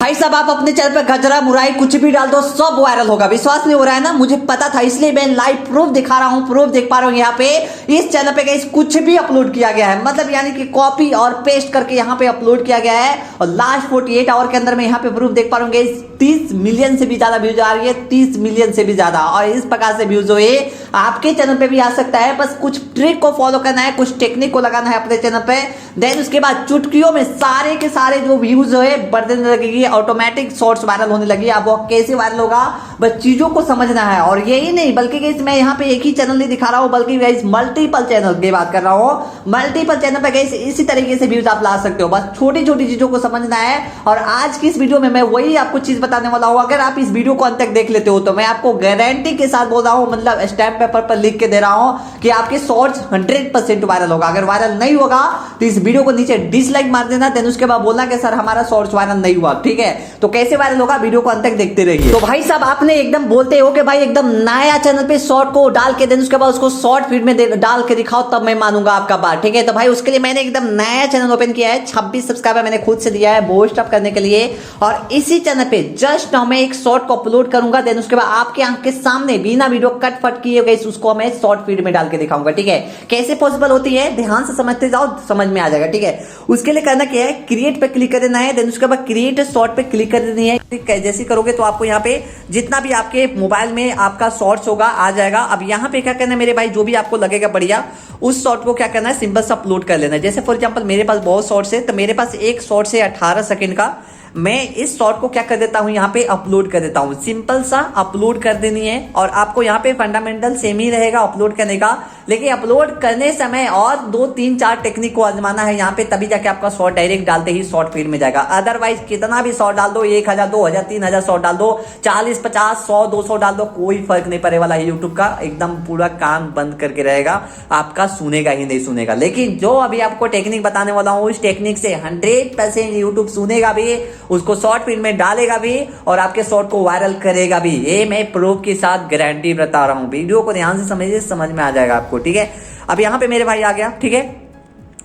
भाई साहब आप अपने चैनल पे गजरा मुराई कुछ भी डाल दो सब वायरल होगा। विश्वास नहीं हो रहा है ना, मुझे पता था इसलिए मैं लाइव प्रूफ दिखा रहा हूँ। प्रूफ देख पा रहा हूँ यहाँ पे इस चैनल पे गाइस कुछ भी अपलोड किया गया है, मतलब यानी कि कॉपी और पेस्ट करके यहाँ पे अपलोड किया गया है। और लास्ट 48 आवर के अंदर में यहाँ पे प्रूफ देख पा रहा हूँ गाइस 30 मिलियन से भी ज्यादा व्यूज आ रही है, 30 मिलियन से भी ज्यादा। और इस प्रकार से व्यूज जो है आपके चैनल पे भी आ सकता है, बस कुछ ट्रिक को फॉलो करना है, कुछ टेक्निक को लगाना है अपने चैनल पे। देन उसके बाद चुटकियों में सारे के सारे जो व्यूज जो है बढ़ने लगेगी, ऑटोमेटिक शॉर्ट्स वायरल होने लगी। अब वो कैसे वायरल होगा बस चीजों को समझना है। और यही नहीं बल्कि गाइस मैं यहाँ पे एक ही चैनल नहीं दिखा रहा हूँ, बल्कि गाइस मल्टीपल चैनल की बात कर रहा हूँ। मल्टीपल चैनल पे गाइस इसी तरीके से व्यूज आप ला सकते हो, बस छोटी छोटी चीजों को समझना है। और आज की इस वीडियो में मैं वही आपको चीज बताने वाला हूँ। अगर आप इस वीडियो को अंत तक देख लेते हो तो मैं आपको गारंटी के साथ बोल रहा हूँ, मतलब स्टैम्प पेपर पर लिख के दे रहा हूँ कि आपके शॉर्ट्स 100% वायरल होगा। अगर वायरल नहीं होगा तो इस वीडियो को नीचे डिसलाइक मार देना, देन उसके बाद बोलना कि सर हमारा शॉर्ट्स वायरल नहीं हुआ। ठीक है, तो कैसे वायरल होगा वीडियो को अंत तक देखते रहिए। तो भाई साहब आपने एकदम बोलते हो कि भाई एकदम नया चैनल पे शॉर्ट को डाल के देन उसके बाद उसको शॉर्ट फीड में डाल के दिखाओ तब मैं मानूंगा आपका बात। ठीक है, तो भाई उसके लिए मैंने एकदम नया चैनल ओपन किया है, 26 सब्सक्राइबर मैंने खुद से दिया है बूस्ट अप करने के लिए। और इसी चैनल पे जस्ट मैं एक शॉर्ट को अपलोड करूंगा, देन उसके बाद आपके आंख के सामने बिना वीडियो कट फट किए गए उसको मैं शॉर्ट फीड में डाल के दिखाऊंगा। ठीक है, कैसे पॉसिबल होती है ध्यान से समझते जाओ, समझ में आ जाएगा। ठीक है, उसके लिए करना क्या है, क्रिएट पे क्लिक कर देना है, देन उसके बाद क्रिएट शॉर्ट पे क्लिक कर देनी है। जैसे करोगे तो आपको यहाँ पे जितना भी आपके मोबाइल में आपका शॉर्ट्स होगा आ जाएगा। अब यहाँ पे क्या करना है मेरे भाई, जो भी आपको लगेगा बढ़िया उस शॉर्ट को क्या करना है, सिंपल सा अपलोड कर लेना है। जैसे फॉर एग्जांपल मेरे पास बहुत शॉर्ट्स है, तो मेरे पास एक शॉर्ट्स है 18 सेकंड का। मैं इस शॉर्ट को क्या कर देता हूं, यहाँ पे अपलोड कर देता हूं। सिंपल सा अपलोड कर देनी है। और आपको यहाँ पे फंडामेंटल सेम ही रहेगा अपलोड करने का, लेकिन अपलोड करने समय और 2-3-4 टेक्निक को आजमाना है यहाँ पे, तभी जाके आपका शॉर्ट डायरेक्ट डालते ही शॉर्ट फीड में जाएगा। अदरवाइज कितना भी शॉर्ट डाल दो, 1000 2000 3000 शॉर्ट डाल दो, 40 50 100 200 डाल दो, कोई फर्क नहीं पड़ने वाला है। यूट्यूब का एकदम पूरा कान बंद करके रहेगा, आपका सुनेगा ही नहीं सुनेगा। लेकिन जो अभी आपको टेक्निक बताने वाला हूँ उस टेक्निक से 100% यूट्यूब सुनेगा भी, उसको शॉर्ट फीड में डालेगा भी और आपके शॉर्ट को वायरल करेगा भी। ये मैं प्रूफ के साथ गारंटी बता रहा हूँ। वीडियो को ध्यान से समझिए, समझ में आ जाएगा आपको। ठीक है, अब यहाँ पे मेरे भाई आ गया। ठीक है,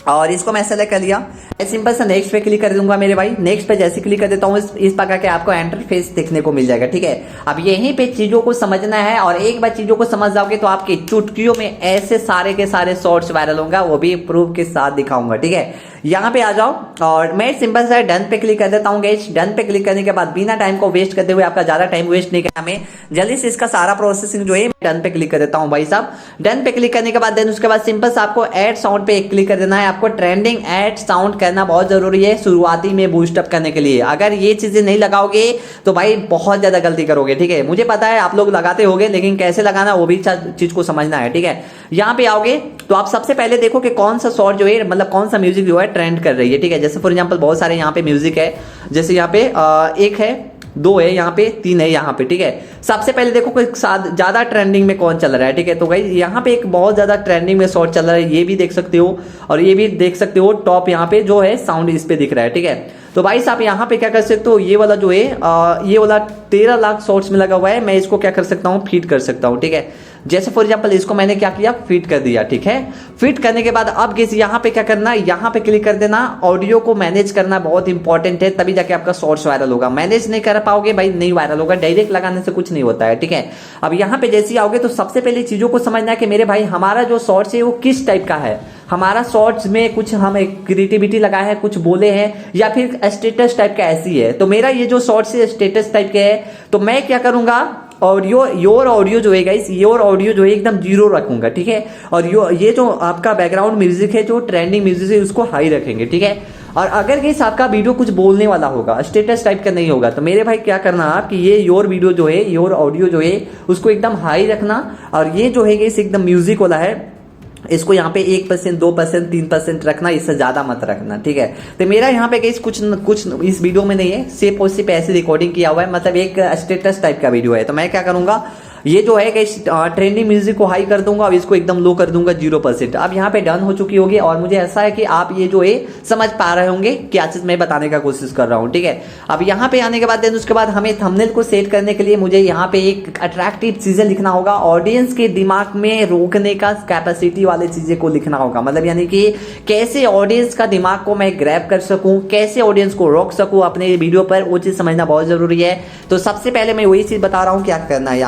और इसको मैं सेलेक्ट कर लिया, सिंपल से नेक्स्ट पे क्लिक कर दूंगा मेरे भाई। नेक्स्ट पे जैसे क्लिक कर देता हूँ इस प्रकार के आपको इंटरफेस देखने को मिल जाएगा। ठीक है, अब यहीं पे चीजों को समझना है, और एक बार चीजों को समझ जाओगे तो आपकी चुटकियों में ऐसे सारे के सारे शॉर्ट्स वायरल होंगे, वो भी प्रूफ के साथ दिखाऊंगा। ठीक है, यहाँ पे आ जाओ और मैं सिंपल से डन पे क्लिक कर देता हूँ गाइस। डन पे क्लिक करने के बाद बिना टाइम को वेस्ट करते हुए, आपका ज्यादा टाइम वेस्ट नहीं करना, हमें जल्दी से इसका सारा प्रोसेसिंग जो है डन पे क्लिक कर देता हूँ भाई साहब। डन पे क्लिक करने के बाद देन उसके बाद सिंपल से आपको ऐड साउंड पे क्लिक कर देना है। आपको ट्रेंडिंग ऐड साउंड करना बहुत जरूरी है शुरुआती में बूस्ट अप करने के लिए। अगर ये चीजें नहीं लगाओगे तो भाई बहुत ज्यादा गलती करोगे। ठीक है, मुझे पता है आप लोग लगाते होगे, लेकिन कैसे लगाना वो भी चीज को समझना है। ठीक है, यहाँ पे आओगे तो आप सबसे पहले देखो कि कौन सा शॉर्ट जो है, मतलब कौन सा म्यूजिक जो है ट्रेंड कर रही है। ठीक है, जैसे फॉर एग्जांपल बहुत सारे यहाँ पे म्यूजिक है, जैसे यहाँ पे 1 है, 2 है, यहाँ पे 3 है यहाँ पे। ठीक है, सबसे पहले देखो कोई ज्यादा ट्रेंडिंग में कौन चल रहा है। ठीक है, तो भाई यहाँ पे एक बहुत ज्यादा ट्रेंडिंग में शॉर्ट चल रहा है, ये भी देख सकते हो और ये भी देख सकते हो। टॉप यहाँ पे जो है साउंड इस पे दिख रहा है। ठीक है, तो भाई साहब यहाँ पे क्या कर सकते हो, ये वाला जो है ये वाला 13 लाख शॉर्ट्स में लगा हुआ है, मैं इसको क्या कर सकता हूँ, फीड कर सकता हूँ। ठीक है, जैसे फॉर एग्जांपल इसको मैंने क्या किया, फीड कर दिया। ठीक है, फीड करने के बाद अब किसी यहाँ पे क्या करना, यहाँ पे क्लिक कर देना। ऑडियो को मैनेज करना बहुत इंपॉर्टेंट है, तभी जाके आपका शॉर्ट्स वायरल होगा। मैनेज नहीं कर पाओगे भाई नहीं वायरल होगा, डायरेक्ट लगाने से कुछ नहीं होता है। ठीक है, अब यहाँ पे जैसे ही आओगे तो सबसे पहले चीजों को समझना है कि मेरे भाई हमारा जो शॉर्ट्स है वो किस टाइप का है। हमारा शॉर्ट्स में कुछ हम क्रिएटिविटी लगाए हैं, कुछ बोले हैं, या फिर स्टेटस टाइप का ऐसी है। तो मेरा ये जो शॉर्ट्स है स्टेटस टाइप के है, तो मैं क्या करूंगा, ऑडियो योर ऑडियो जो है गाइस, योर ऑडियो जो है एकदम 0 रखूंगा। ठीक है, और ये जो आपका बैकग्राउंड म्यूजिक है, जो ट्रेंडिंग म्यूजिक है, उसको हाई रखेंगे। ठीक है, और अगर गाइस आपका वीडियो कुछ बोलने वाला होगा, स्टेटस टाइप का नहीं होगा, तो मेरे भाई क्या करना आप कि ये योर वीडियो जो है, योर ऑडियो जो है, उसको एकदम हाई रखना। और ये जो है गाइस एकदम म्यूजिक वाला है, इसको यहाँ पे 1% 2% 3% रखना, इससे ज्यादा मत रखना। ठीक है, तो मेरा यहाँ पे कुछ इस वीडियो में नहीं है, सिर्फ और सिर्फ ऐसे रिकॉर्डिंग किया हुआ है, मतलब एक स्टेटस टाइप का वीडियो है। तो मैं क्या करूंगा, ये जो है गाइस ट्रेंडिंग म्यूजिक को हाई कर दूंगा और इसको एकदम लो कर दूंगा 0%। अब यहाँ पे डन हो चुकी होगी और मुझे ऐसा है कि आप ये जो है समझ पा रहे होंगे क्या चीज मैं बताने का कोशिश कर रहा हूँ, ठीक है। अब यहाँ पे आने के बाद देन उसके बाद हमें थंबनेल को सेट करने के लिए मुझे यहाँ पे एक अट्रैक्टिव चीजें लिखना होगा, ऑडियंस के दिमाग में रोकने का कैपेसिटी वाले चीजें को लिखना होगा। मतलब यानी कि कैसे ऑडियंस का दिमाग को मैं ग्रैब कर सकूं, कैसे ऑडियंस को रोक सकूं अपने वीडियो पर, वो चीज समझना बहुत जरूरी है। तो सबसे पहले मैं वही चीज बता रहा हूं क्या करना है।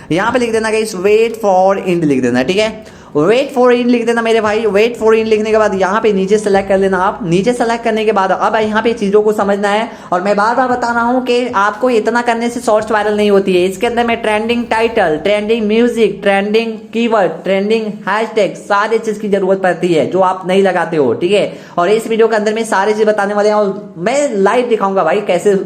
यहाँ पे लिख देना गाइस वेट फॉर इंड लिख देना, ठीक है। वेट फॉर इन लिख देना मेरे भाई। वेट फॉर इन लिखने के बाद यहाँ पे नीचे सेलेक्ट कर लेना आप। नीचे सेलेक्ट करने के बाद अब यहाँ पे चीजों को समझना है और मैं बार बार बता रहा हूँ कि आपको इतना करने से शॉर्ट्स वायरल नहीं होती है। इसके अंदर में trending title, trending music, trending keyword, trending hashtag सारे चीज की जरूरत पड़ती है जो आप नहीं लगाते हो, ठीक है। और इस वीडियो के अंदर में सारी चीज बताने वाले हैं और मैं लाइव दिखाऊंगा भाई कैसे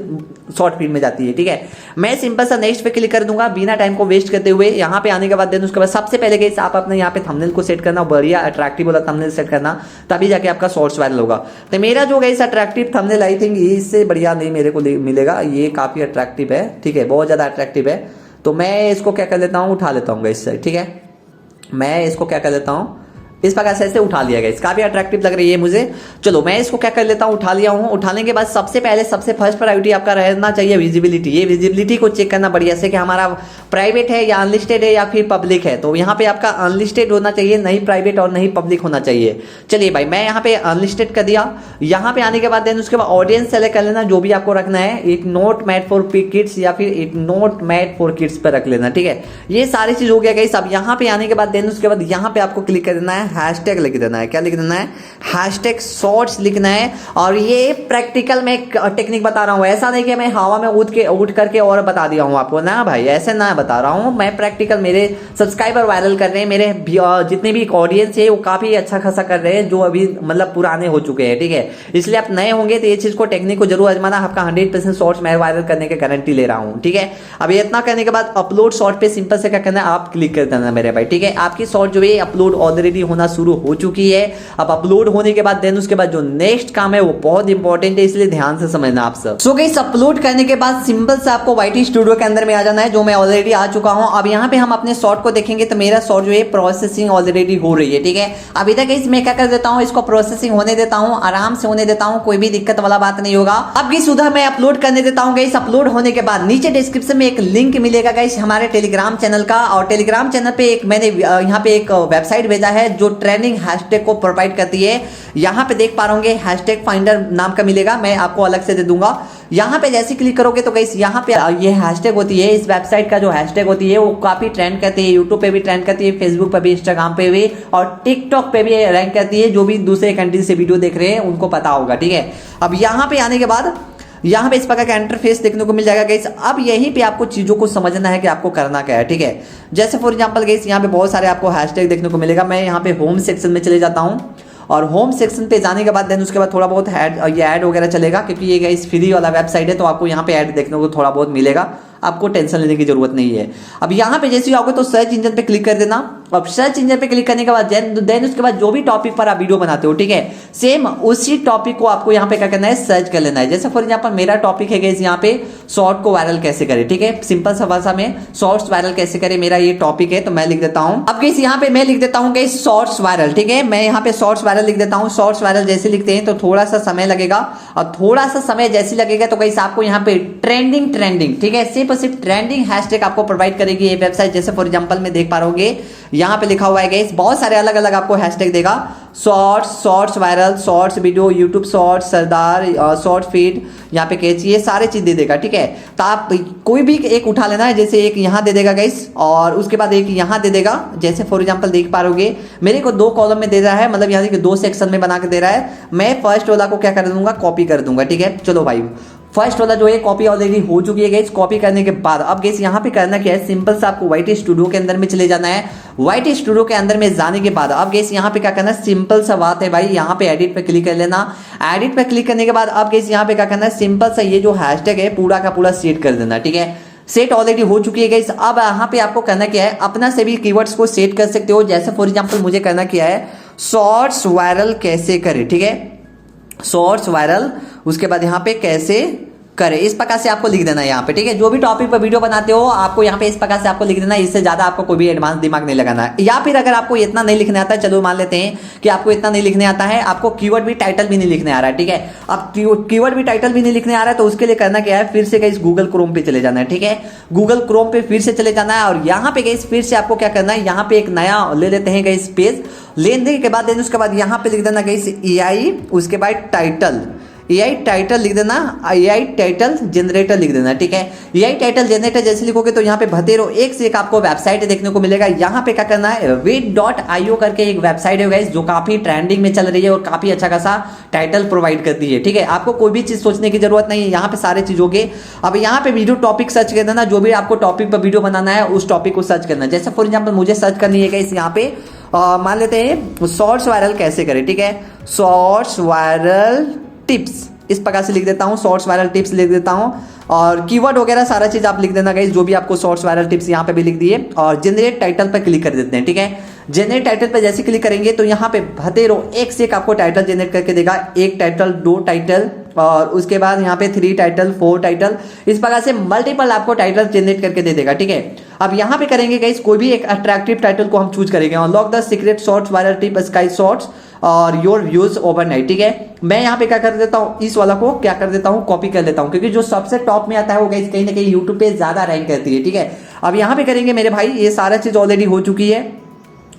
शॉर्ट फीड में जाती है, ठीक है। मैं सिंपल सा नेक्स्ट पे क्लिक कर दूंगा बिना टाइम को वेस्ट करते हुए। यहाँ पे आने के बाद देन उसके बाद सबसे पहले गाइस आप अपने यहाँ पे थंबनेल को सेट करना, बढ़िया अट्रैक्टिव वाला थंबनेल सेट करना, तभी जाके आपका शॉर्ट्स वायरल होगा। तो मेरा जो guys attractive thumbnail I think इससे बढ़िया नहीं मेरे को मिलेगा। ये काफी अट्रैक्टिव है, ठीक है, बहुत ज्यादा अट्रैक्टिव है। तो मैं इसको क्या कर लेता हूँ, उठा लेता हूँ गाइस, ठीक है। मैं इसको क्या कर लेता हूँ, इस प्रकार से ऐसे उठा लिया गया, काफी अट्रैक्टिव लग रही है मुझे। चलो मैं इसको क्या कर लेता हूँ, उठा लिया हूँ। उठाने के बाद सबसे पहले सबसे फर्स्ट प्रायोरिटी आपका रहना चाहिए विजिबिलिटी। ये विजिबिलिटी को चेक करना बढ़िया से कि हमारा प्राइवेट है या अनलिस्टेड है या फिर पब्लिक है। तो यहाँ पे आपका अनलिस्टेड होना चाहिए, नहीं प्राइवेट और नहीं पब्लिक होना चाहिए। चलिए भाई मैं यहाँ पे अनलिस्टेड कर दिया। यहाँ पे आने के बाद देन उसके बाद ऑडियंस सेलेक्ट कर लेना, जो भी आपको रखना है, एक नोट मेड फॉर किड्स या फिर एक नोट मेड फॉर किड्स पर रख लेना, ठीक है। ये सारी चीज हो गया गाइस। अब यहाँ पे आने के बाद देन उसके बाद यहाँ पे आपको क्लिक कर देना है, हैशटैग लिख देना है। क्या लिख देना है, हैशटैग शॉर्ट्स लिखना है। और ये प्रैक्टिकल में टेक्निक बता रहा हूँ, ऐसा नहीं कि मैं हवा में उठ करके और बता दिया हूँ आपको, ना भाई ऐसे ना बता रहा हूँ मैं। प्रैक्टिकल मेरे सब्सक्राइबर वायरल कर रहे हैं, मेरे जितने भी ऑडियंस है वो काफी अच्छा खासा कर रहे हैं, जो अभी मतलब पुराने हो चुके हैं, ठीक है। इसलिए आप नए होंगे तो ये चीज को टेक्निक को जरूर आजमाना। आपका 100% शॉर्ट्स मैं वायरल करने की गारंटी ले रहा हूँ, ठीक है। अब इतना करने के बाद अपलोड शॉर्ट पे सिंपल से क्या करना है, आप क्लिक कर देना मेरे भाई, ठीक है। आपकी शॉर्ट जो है अपलोड ऑलरेडी होना शुरू हो चुकी है। अब अपलोड होने के बाद देन उसके बाद जो नेक्स्ट काम है वो बहुत इंपॉर्टेंट है, इसलिए ध्यान से समझना आप सब। सो गाइस अपलोड करने के बाद सिंपल से आपको YT स्टूडियो के अंदर में आ जाना है, जो मैं ऑलरेडी आ चुका हूं। अब यहाँ पे हम अपने शॉर्ट को देखेंगे तो मेरा शॉर्ट जो है प्रोसेसिंग ऑलरेडी हो रही है, ठीक है। अब इधर गाइस मैं क्या कर देता हूँ, इसको प्रोसेसिंग होने देता हूँ, आराम से होने देता हूँ, कोई भी दिक्कत वाला बात नहीं होगा। अब गाइस उधर मैं अपलोड करने देता हूँ। गाइस अपलोड होने के बाद नीचे डिस्क्रिप्शन में एक लिंक मिलेगा गाइस हमारे टेलीग्राम चैनल का, और टेलीग्राम चैनल पे एक मैंने यहाँ पे एक वेबसाइट भेजा है जो ट्रेंडिंग हैशटैग को प्रोवाइड करती है। यहाँ पे देख पा रहे होंगे हैशटैग फाइंडर नाम का मिलेगा, मैं आपको अलग से दे दूंगा। यहाँ पे जैसे क्लिक करोगे तो गाइस यहाँ पे ये हैशटैग होती है, इस वेबसाइट का जो हैशटैग होती है वो काफी ट्रेंड करती है, यूट्यूब पे भी ट्रेंड करती है, फेसबुक पे भी, इंस्टाग्राम पे भी और टिकटॉक पे भी रैंक करती है। जो भी दूसरे कंट्री से वीडियो देख रहे हैं उनको पता होगा, ठीक है। अब यहाँ पे आने के बाद यहाँ पे इस प्रकार का इंटरफेस देखने को मिल जाएगा गाइस। अब यहीं पे आपको चीजों को समझना है कि आपको करना क्या है, ठीक है। जैसे फॉर एग्जांपल गाइस यहाँ पे बहुत सारे आपको हैशटैग देखने को मिलेगा। मैं यहाँ पे होम सेक्शन में चले जाता हूँ और होम सेक्शन पे जाने के बाद देन उसके बाद थोड़ा बहुत ऐड वगैरह चलेगा, क्योंकि ये गाइस फ्री वाला वेबसाइट है तो आपको यहाँ पे ऐड देखने को थोड़ा बहुत मिलेगा, आपको टेंशन लेने की जरूरत नहीं है। अब यहाँ पे जैसे आओगे तो सर्च इंजन पे क्लिक कर देना। अब सर्च इंजन पे क्लिक करने के बाद देन उसके बाद जो भी टॉपिक पर आप वीडियो बनाते हो, ठीक है, सेम उसी टॉपिक को आपको यहाँ पे क्या करना है, सर्च कर लेना है। जैसे फॉर एग्जांपल मेरा टॉपिक है गाइस यहाँ पे शॉर्ट को वायरल कैसे करें, ठीक है, सिंपल सा भाषा में शॉर्ट्स वायरल कैसे करें, मेरा ये टॉपिक है तो मैं लिख देता हूँ। अब गाइस यहाँ पे मैं लिख देता हूँ गाइस शॉर्ट्स वायरल, ठीक है, मैं यहाँ पे शॉर्ट्स वायरल लिख देता हूँ। शॉर्ट्स वायरल जैसे लिखते हैं तो थोड़ा सा समय लगेगा, और थोड़ा सा समय जैसे लगेगा तो गाइस आपको यहाँ पे ट्रेंडिंग, ठीक है, सिर्फ और सिर्फ ट्रेंडिंग हैशटैग आपको प्रोवाइड करेगी ये वेबसाइट। जैसे फॉर एग्जांपल में देख पा रहोगे यहाँ पे लिखा हुआ है गाइस, बहुत सारे अलग अलग आपको हैशटैग देगा, shorts viral, shorts video, YouTube shorts, सरदार, शॉर्ट फीड, यहाँ पे कैची, ये सारे चीज दे देगा, ठीक है। तो आप कोई भी एक उठा लेना है, जैसे एक यहाँ दे देगा गाइस और उसके बाद एक यहाँ दे देगा। जैसे फॉर एग्जांपल देख पा रहोगे मेरे को 2 कॉलम में दे रहा है, मतलब यहाँ 2 सेक्शन में बना के दे रहा है। मैं फर्स्ट वाला को क्या कर दूंगा, कॉपी कर दूंगा, ठीक है। चलो भाई फर्स्ट वाला जो है कॉपी ऑलरेडी हो चुकी है गाइस। कॉपी करने के बाद अब गाइस यहाँ पे करना क्या है, सिंपल सा आपको YT स्टूडियो के अंदर में चले जाना है। YT स्टूडियो के अंदर में जाने के बाद अब गाइस यहाँ पे क्या करना है, सिंपल सा बात है भाई, यहाँ पे एडिट पे क्लिक कर लेना। एडिट पे क्लिक करने के बाद अब गाइस यहाँ पे क्या करना है, सिंपल सा ये जो हैशटैग है पूरा का पूरा सेट कर देना, ठीक है। सेट ऑलरेडी हो चुकी है गाइस। अब यहाँ पे आपको करना क्या है, अपना से भी कीवर्ड्स को सेट कर सकते हो। जैसे फॉर एग्जांपल मुझे करना क्या है, शॉर्ट्स वायरल कैसे करें, ठीक है, शॉर्ट्स वायरल, उसके बाद यहाँ पे कैसे करे, इस प्रकार से आपको लिख देना है यहाँ पे, ठीक है। जो भी टॉपिक पर वीडियो बनाते हो आपको यहाँ पे इस प्रकार से आपको लिख देना है, इससे ज्यादा आपको कोई भी एडवांस दिमाग नहीं लगाना है। या फिर अगर आपको इतना नहीं लिखने आता है, चलो मान लेते हैं कि आपको इतना नहीं लिखने आता है, आपको कीवर्ड भी टाइटल भी नहीं लिखने आ रहा है, ठीक है। अब कीवर्ड भी टाइटल भी नहीं लिखने आ रहा है तो उसके लिए करना क्या है, फिर से गाइस गूगल क्रोम पे चले जाना है, ठीक है। गूगल क्रोम पे फिर से चले जाना है और यहाँ पे गाइस फिर से आपको क्या करना है, यहाँ पे एक नया ले लेते हैं गाइस पेज, लेने के बाद देन उसके बाद यहाँ पे लिख देना गाइस AI, उसके बाद टाइटल, AI टाइटल लिख देना, AI टाइटल जनरेटर लिख देना, ठीक है। AI टाइटल जनरेटर जैसे लिखोगे तो यहाँ पे भतेरो एक से एक आपको वेबसाइट देखने को मिलेगा। यहाँ पे क्या करना है, wait.io करके एक वेबसाइट है गाइस जो काफी ट्रेंडिंग में चल रही है और काफी अच्छा खासा टाइटल प्रोवाइड करती है, ठीक है। आपको कोई भी चीज सोचने की जरूरत नहीं है, यहाँ पे सारे चीज हो गए। अब यहाँ पे वीडियो टॉपिक सर्च कर देना, जो भी आपको टॉपिक पर वीडियो बनाना है उस टॉपिक को सर्च करना। जैसे फॉर एग्जाम्पल मुझे सर्च करनी है गाइस यहाँ पे मान लेते हैं शॉर्ट्स वायरल कैसे करें, ठीक है। शॉर्ट्स वायरल टिप्स इस प्रकार से लिख देता हूँ, शॉर्ट्स वायरल टिप्स लिख देता हूँ और कीवर्ड वगैरह सारा चीज आप लिख देना गाइस, जो भी आपको शॉर्ट्स वायरल टिप्स यहाँ पे भी लिख दिए और जनरेट टाइटल पर क्लिक कर देते हैं, ठीक है। जनरेट टाइटल पर जैसे क्लिक करेंगे तो यहाँ पे भतेरो एक से एक आपको टाइटल जनरेट करके देगा, एक टाइटल, 2 टाइटल और उसके बाद यहाँ पे 3 टाइटल, 4 टाइटल, इस प्रकार से मल्टीपल आपको टाइटल जनरेट करके दे देगा, ठीक है। अब यहाँ पे करेंगे गाइस कोई भी एक अट्रैक्टिव टाइटल को हम चूज करेंगे, unlock the secret shorts viral tip sky shorts और योर व्यूज ओवरनाइट, ठीक है। मैं यहाँ पे क्या कर देता हूँ, इस वाला को क्या कर देता हूँ, कॉपी कर लेता हूँ, क्योंकि जो सबसे टॉप में आता है वो गाइस कहीं ना कहीं यूट्यूब पे ज्यादा रैंक करती है, ठीक है। अब यहाँ पे करेंगे मेरे भाई, ये सारा चीज ऑलरेडी हो चुकी है,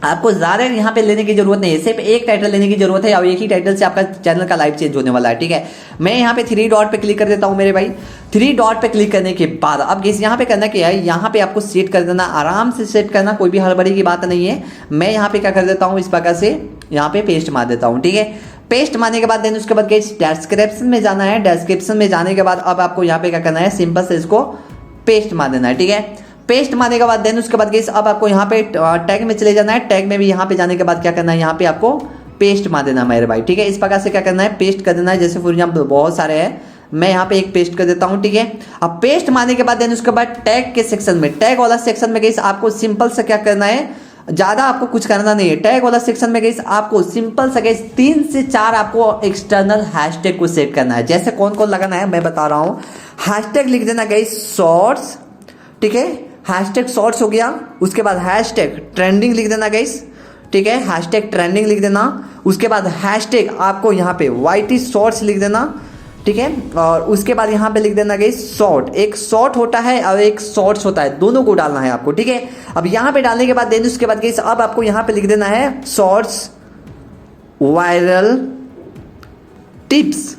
आपको ज्यादा यहाँ पे लेने की जरूरत नहीं है, सिर्फ एक टाइटल लेने की जरूरत है और एक ही टाइटल से आपका चैनल का लाइफ चेंज होने वाला है, ठीक है। मैं यहाँ पे 3 डॉट पे क्लिक कर देता हूँ मेरे भाई। 3 डॉट पे क्लिक करने के बाद अब यहाँ पे करना क्या है, यहाँ पे आपको सेट कर देना, आराम से सेट करना, कोई भी हड़बड़ी की बात नहीं है। मैं यहाँ पे क्या कर देता हूँ, इस प्रकार से यहाँ पे पेस्ट मार देता हूँ, ठीक है। पेस्ट मारने के बाद देन उसके बाद डिस्क्रिप्शन में जाना है, डिस्क्रिप्शन में जाने के बाद अब आपको यहाँ पे क्या करना है, सिंपल से इसको पेस्ट मार देना है, ठीक है। पेस्ट मारने के बाद देन उसके बाद अब आपको यहाँ पे टैग में चले जाना है, टैग में भी यहाँ पे जाने के बाद क्या करना है, यहाँ पे आपको पेस्ट मार देना मेरे भाई, ठीक है। इस प्रकार से क्या करना है, पेस्ट कर देना है। जैसे फॉर एग्जाम्पल बहुत सारे हैं, मैं यहाँ पे एक पेस्ट कर देता हूँ, ठीक है। अब पेस्ट मारने के बाद देन उसके बाद टैग के सेक्शन में, टैग वाला सेक्शन में गाइस आपको सिंपल से क्या करना है, ज्यादा आपको कुछ करना नहीं है। टैग वाला सेक्शन में गाइस आपको सिंपल से गाइस 3 से 4 आपको एक्सटर्नल हैशटैग को सेट करना है। जैसे कौन कौन लगाना है मैं बता रहा हूँ। हैशटैग लिख देना गाइस शॉर्ट्स, ठीक है, हैशटैग शॉर्ट्स हो गया। उसके बाद हैशटैग ट्रेंडिंग लिख देना गाइस, ठीक है, हैशटैग ट्रेंडिंग लिख देना। उसके बाद हैशटैग आपको यहाँ पे YT शॉर्ट्स लिख देना, ठीक है। और उसके बाद यहाँ पे लिख देना गाइस शॉर्ट, एक शॉर्ट होता है और एक शॉर्ट्स होता है, दोनों को डालना है आपको, ठीक है। अब यहाँ पे डालने के बाद देन उसके बाद गाइस अब आपको यहाँ पे लिख देना है शॉर्ट्स वायरल टिप्स,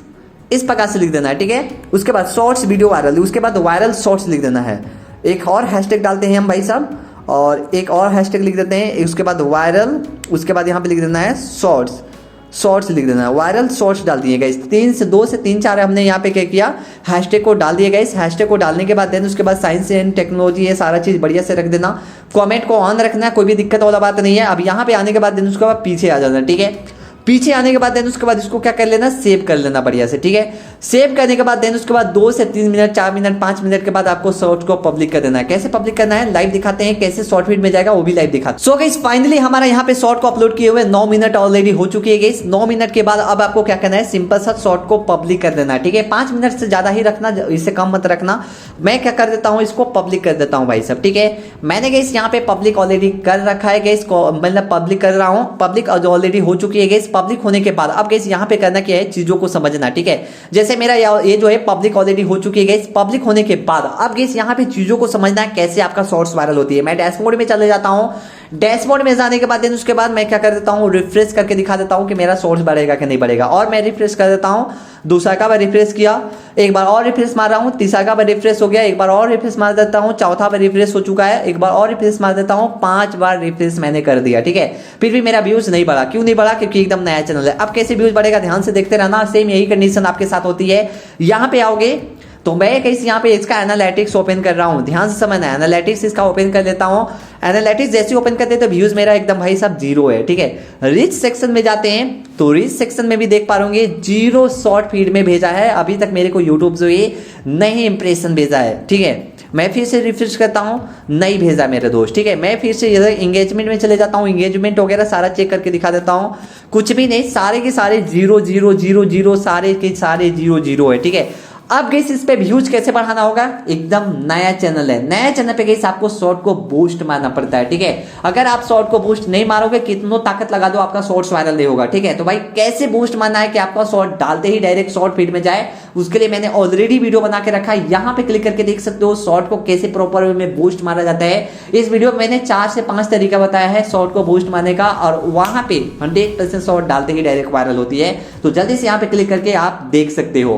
इस प्रकार से लिख देना है, ठीक है। उसके बाद शॉर्ट्स वीडियो वायरल, उसके बाद वायरल शॉर्ट्स लिख देना है। एक और हैशटैग डालते हैं हम भाई साहब और एक और हैशटैग लिख देते हैं, उसके बाद वायरल, उसके बाद यहाँ पे लिख देना है शॉर्ट्स, शॉर्ट्स लिख देना है, वायरल शॉर्ट्स डाल दिए गाइस। 2 से 3-4 हमने यहाँ पे क्या किया, हैशटैग को डाल दिए गाइस। हैशटैग को डालने के बाद देन उसके बाद साइंस एंड टेक्नोलॉजी ये सारा चीज बढ़िया से रख देना, कमेंट को ऑन रखना है, कोई भी दिक्कत वाला बात नहीं है। अब यहाँ पे आने के बाद देन उसके बाद पीछे आ जाना, ठीक है। पीछे आने के बाद देन उसके बाद इसको क्या कर लेना, सेव कर लेना बढ़िया से, ठीक है। सेव करने के बाद देन उसके बाद 2 से 3 मिनट, 4 मिनट, 5 मिनट के बाद आपको शॉर्ट को पब्लिक कर देना है। कैसे पब्लिक करना है लाइव दिखाते हैं, कैसे शॉर्ट फीड में जाएगा वो भी लाइव दिखाते हैं। सो गाइस फाइनली हमारा यहाँ पे शॉर्ट को अपलोड किए हुए 9 मिनट ऑलरेडी हो चुकी है गाइस। 9 मिनट के बाद अब आपको क्या करना है, सिंपल सा शॉर्ट को पब्लिक कर देना है, ठीक है। 5 मिनट से ज्यादा ही रखना, इससे कम मत रखना। मैं क्या कर देता हूँ, इसको पब्लिक कर देता हूँ भाई सब, ठीक है। मैंने गाइस यहाँ पे पब्लिक ऑलरेडी कर रखा है गाइस, मतलब पब्लिक कर रहा हूँ, पब्लिक ऑलरेडी हो चुकी है गाइस। पब्लिक होने के बाद अब गाइस यहाँ पे करना क्या है, चीजों को समझना, ठीक है। जैसे मेरा ये जो है पब्लिक ऑलरेडी हो चुकी है गाइस। पब्लिक होने के बाद अब गाइस यहाँ पे चीजों को समझना है कैसे आपका शॉर्ट्स वायरल होती है। मैं डैशबोर्ड में चले जाता हूँ, डैशबोर्ड में जाने के बाद देन उसके बाद मैं क्या कर देता हूँ, रिफ्रेश करके दिखा देता हूँ कि मेरा शॉर्ट्स बढ़ेगा कि नहीं बढ़ेगा। और मैं रिफ्रेश कर देता हूँ, दूसरा का बार रिफ्रेश किया, एक बार और रिफ्रेश मार रहा हूँ, तीसरा का बार रिफ्रेश हो गया, एक बार और रिफ्रेश मार देता हूँ, चौथा बार रिफ्रेश हो चुका है, एक बार और रिफ्रेश मार देता हूँ, 5 बार रिफ्रेश मैंने कर दिया, ठीक है। फिर भी मेरा व्यूज नहीं बढ़ा, क्यों नहीं बढ़ा, क्योंकि एकदम नया चैनल है। अब कैसे व्यूज बढ़ेगा, ध्यान से देखते रहना। सेम यही कंडीशन आपके साथ होती है। यहाँ पे आओगे तो मैं कैसे यहाँ पे इसका एनालिटिक्स ओपन कर रहा हूँ, ध्यान से समझना। एनालिटिक्स इसका ओपन कर लेता हूँ। एनालिटिक्स जैसे ओपन करते हैं तो व्यूज मेरा एकदम भाई साहब 0 है, ठीक है। रिच सेक्शन में जाते हैं तो रिच सेक्शन में भी देख पा रहे 0 शॉर्ट फीड में भेजा है। अभी तक मेरे को यूट्यूब जो ये नहीं इंप्रेशन भेजा है, ठीक है। मैं फिर से रिफ्रेश करता हूँ, नहीं भेजा मेरे दोस्त, ठीक है। मैं फिर से इंगेजमेंट में चले जाता हूँ, इंगेजमेंट वगैरह सारा चेक करके दिखा देता हूँ, कुछ भी नहीं, सारे के सारे 0 0 0 0, सारे के सारे 0 0 है, ठीक है। अब गाइस इस पे व्यूज कैसे बढ़ाना होगा, एकदम नया चैनल है, नया चैनल पे गाइस आपको शॉर्ट को बूस्ट मारना पड़ता है, ठीक है। अगर आप शॉर्ट को बूस्ट नहीं मारोगे, कितनो ताकत लगा दो, आपका शॉर्ट्स वायरल नहीं होगा, ठीक है। तो भाई कैसे बूस्ट मारना है कि आपका शॉर्ट डालते ही डायरेक्ट शॉर्ट फीड में जाए, उसके लिए मैंने ऑलरेडी वीडियो बना के रखा है, यहाँ पे क्लिक करके देख सकते हो शॉर्ट को कैसे प्रॉपर वे में बूस्ट मारा जाता है। इस वीडियो में मैंने 4 से 5 तरीका बताया है शॉर्ट को बूस्ट मारने का, और वहां पे 100% शॉर्ट डालते ही डायरेक्ट वायरल होती है। तो जल्दी से यहाँ पे क्लिक करके आप देख सकते हो।